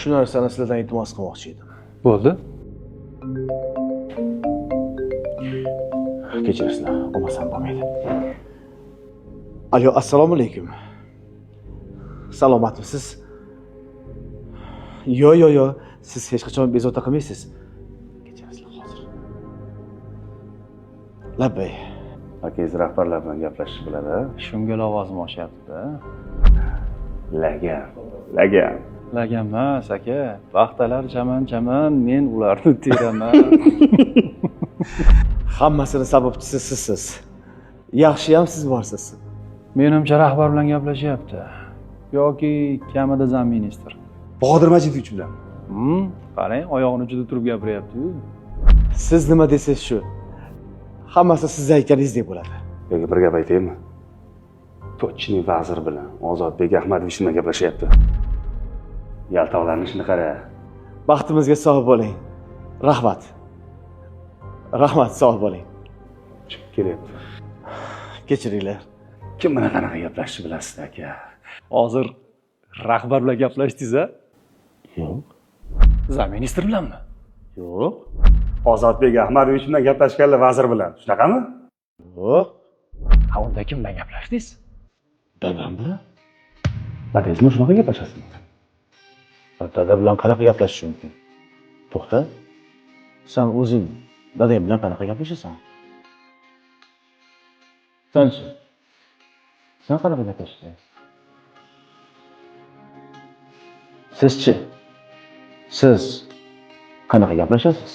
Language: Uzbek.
Shu narsani sizlardan iltimos qilmoqchi edim. Bo'ldi. Kechirsizlar, olmasam bo'lmaydi. Alo, assalomu alaykum. Salomatmisiz? Yo, siz hech qachon bezovta qilmaysiz. Kechirsizlar hozir. Labbay. Akangiz rahbarlar bilan gaplashishni biladi. Shunga lavozim oshyapti-da. Lagan. Lagan emas, aka. Paxtalar jaman, men ularni teraman. Hammasini sababchisi sizsiz. Yaxshi ham siz borsiz. Menimcha rahbar bilan gaplashyapti. Yoki kamida zamministr. Bodir Majidovich bilan. Qarang, oyog'ini juda turib gapiryapti-yu. Siz nima desangiz shu. Hammasi siz aytganingizdek bo'ladi. Yoki bir gap aytaymi? To'chining vaziri bilan Ozodbek Ahmadovich bilan gaplashyapti. Yaltoqlanishini qara. Baxtimizga sog' bo'ling. Rahmat, sog' bo'ling. Chiqib kelyapti. Kechiringlar. Kim bilan qanaqa gaplashishni bilasiz, aka? Hozir rahbar bilan gaplashdingiz-a? Yo'q. Zamministr bilanmi? Yo'q. Ozodbek Ahmadovich bilan gaplashganlar vazir bilan. Shunaqami? Yo'q. Ha, unda kim bilan gaplashdingiz? Dadam bilan. Dadangizmi shunaqa gaplashasizmi? Dada bilan qanaqa gaplashish mumkin? To'xta. Sen o'zing dadang bilan qanaqa gaplashasan? Senchi? Sen qanaqa gaplashasan? Sizchi? Siz qanaqa gaplashasiz?